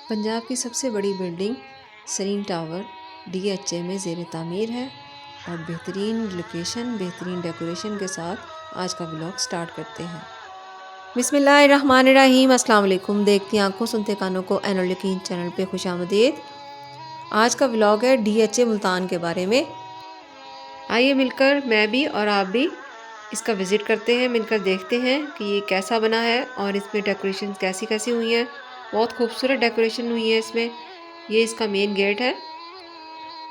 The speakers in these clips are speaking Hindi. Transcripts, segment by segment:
पंजाब की सबसे बड़ी बिल्डिंग सरीन टावर DHA में ज़ेर तामीर है और बेहतरीन लोकेशन, बेहतरीन डेकोरेशन के साथ आज का व्लॉग स्टार्ट करते हैं। बिस्मिल्लाहिर्रहमानिर्रहीम, अस्सलाम वालेकुम। देखती आंखों सुनते कानों को एनुल यकीन चैनल पे खुशामदीद। आज का व्लॉग है DHA मुल्तान के बारे में। आइए मिलकर मैं भी और आप भी इसका विज़िट करते हैं, मिलकर देखते हैं कि ये कैसा बना है और इसमें डेकोरेशन कैसी कैसी हुई हैं। बहुत खूबसूरत डेकोरेशन हुई है इसमें। ये इसका मेन गेट है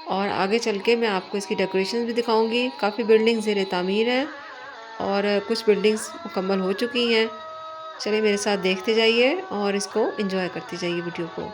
और आगे चल के मैं आपको इसकी डेकोरेशन भी दिखाऊंगी। काफ़ी बिल्डिंग ज़ेर तामीर है और कुछ बिल्डिंग्स मुकम्मल हो चुकी हैं। चलिए मेरे साथ देखते जाइए और इसको एंजॉय करते जाइए वीडियो को।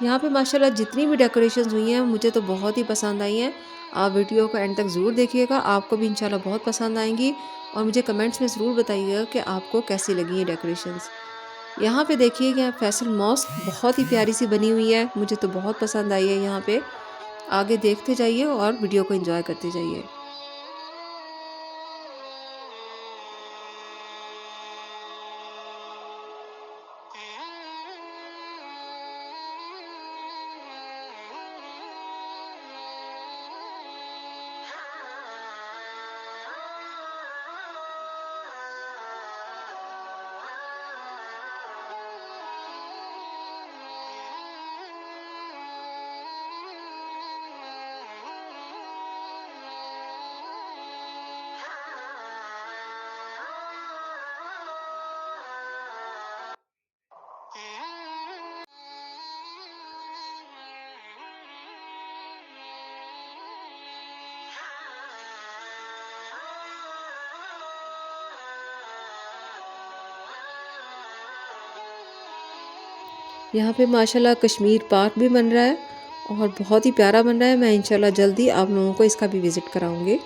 यहाँ पे माशाल्लाह जितनी भी डेकोरेशंस हुई हैं मुझे तो बहुत ही पसंद आई हैं। आप वीडियो को एंड तक ज़रूर देखिएगा, आपको भी इंशाल्लाह बहुत पसंद आएंगी और मुझे कमेंट्स में ज़रूर बताइएगा कि आपको कैसी लगी ये डेकोरेशंस। यहाँ पे देखिए कि फैसल मॉस्क बहुत ही प्यारी सी बनी हुई है, मुझे तो बहुत पसंद आई है। यहाँ पे आगे देखते जाइए और वीडियो को एंजॉय करते जाइए। यहाँ पे माशाल्लाह कश्मीर पार्क भी बन रहा है और बहुत ही प्यारा बन रहा है। मैं इंशाल्लाह जल्दी आप लोगों को इसका भी विज़िट कराऊंगी।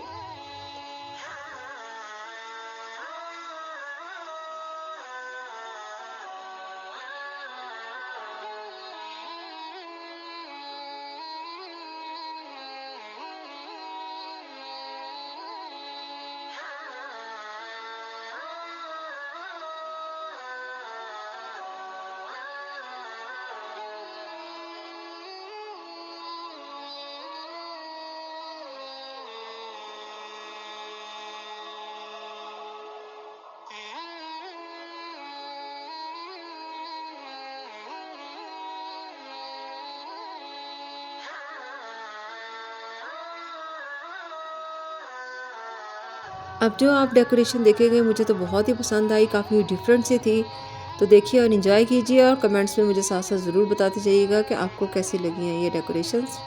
अब जो आप डेकोरेशन देखेंगे मुझे तो बहुत ही पसंद आई, काफ़ी डिफरेंट सी थी। तो देखिए और इन्जॉय कीजिए और कमेंट्स में मुझे साथ साथ ज़रूर बताते जाइएगा कि आपको कैसी लगी हैं ये डेकोरेशंस।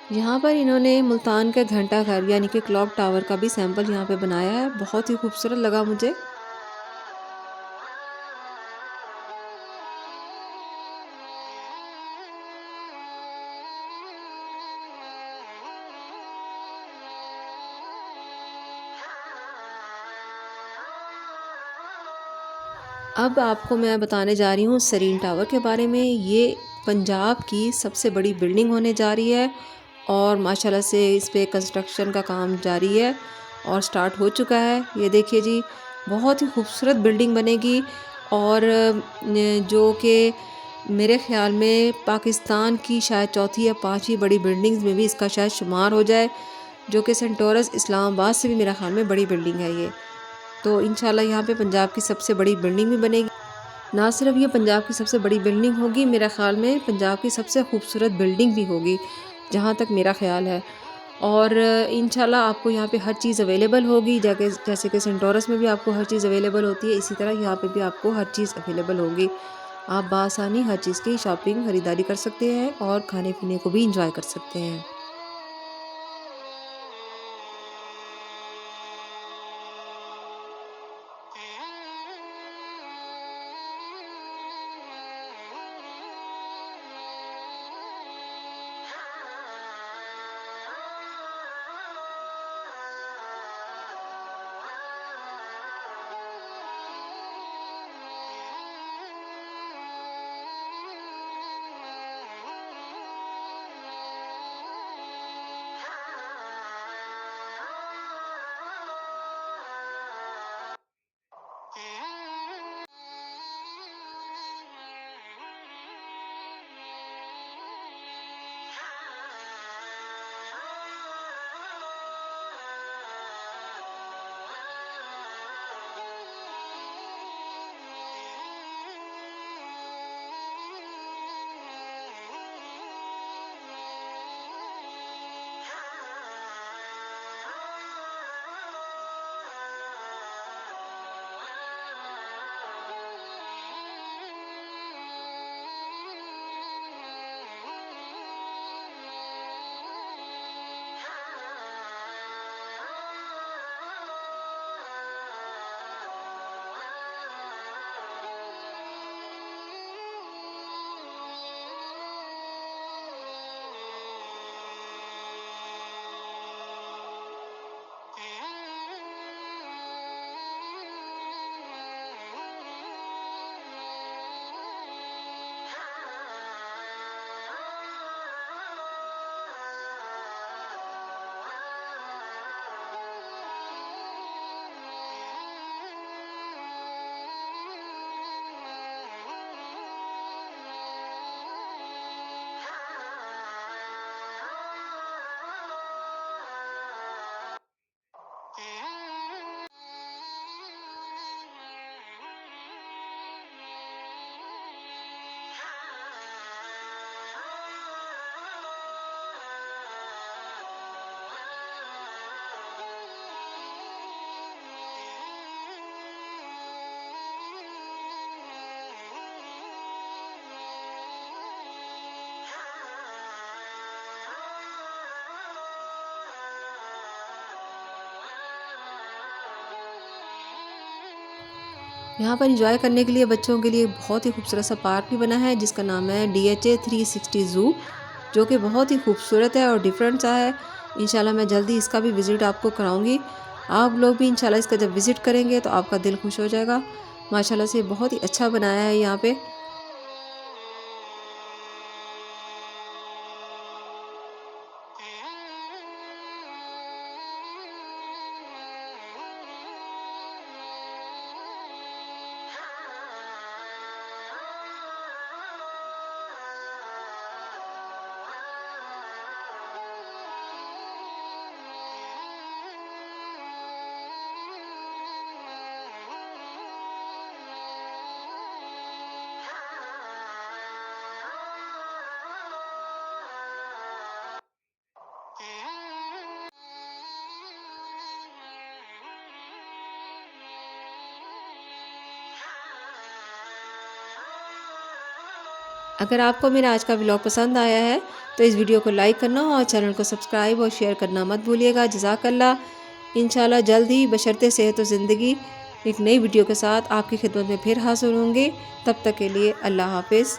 यहाँ पर इन्होंने मुल्तान का घंटा घर यानी कि क्लॉक टावर का भी सैंपल यहाँ पे बनाया है, बहुत ही खूबसूरत लगा मुझे। अब आपको मैं बताने जा रही हूँ सरीन टावर के बारे में। ये पंजाब की सबसे बड़ी बिल्डिंग होने जा रही है और माशाल्लाह से इस पे कंस्ट्रक्शन का काम जारी है और स्टार्ट हो चुका है। ये देखिए जी, बहुत ही खूबसूरत बिल्डिंग बनेगी और जो कि मेरे ख़्याल में पाकिस्तान की शायद चौथी या पांचवी बड़ी बिल्डिंग्स में भी इसका शायद शुमार हो जाए, जो कि सेंट टॉरस इस्लामाबाद से भी मेरा ख़्याल में बड़ी बिल्डिंग है ये। तो इंशाल्लाह यहाँ पे पंजाब की सबसे बड़ी बिल्डिंग भी बनेगी। ना सिर्फ ये पंजाब की सबसे बड़ी बिल्डिंग होगी, मेरा ख़्याल में पंजाब की सबसे खूबसूरत बिल्डिंग भी होगी, जहाँ तक मेरा ख़्याल है। और इंशाल्लाह आपको यहाँ पे हर चीज़ अवेलेबल होगी, जैसे कि सेंट टॉरस में भी आपको हर चीज़ अवेलेबल होती है, इसी तरह यहाँ पे भी आपको हर चीज़ अवेलेबल होगी। आप बआसानी हर चीज़ की शॉपिंग खरीदारी कर सकते हैं और खाने पीने को भी इंजॉय कर सकते हैं। यहाँ पर इंजॉय करने के लिए बच्चों के लिए बहुत ही खूबसूरत सा पार्क भी बना है, जिसका नाम है DHA 360 ज़ू, जो कि बहुत ही खूबसूरत है और डिफरेंट सा है। इंशाल्लाह मैं जल्दी इसका भी विज़िट आपको कराऊंगी। आप लोग भी इंशाल्लाह इसका जब विज़िट करेंगे तो आपका दिल खुश हो जाएगा। माशाल्लाह से बहुत ही अच्छा बनाया है यहाँ पे। अगर आपको मेरा आज का व्लॉग पसंद आया है तो इस वीडियो को लाइक करना और चैनल को सब्सक्राइब और शेयर करना मत भूलिएगा। जज़ाकल्लाह। इंशाल्लाह जल्द ही बशर्ते सेहत और ज़िंदगी एक नई वीडियो के साथ आपकी खिदमत में फिर हाज़िर होंगे। तब तक के लिए अल्लाह हाफ़िज़।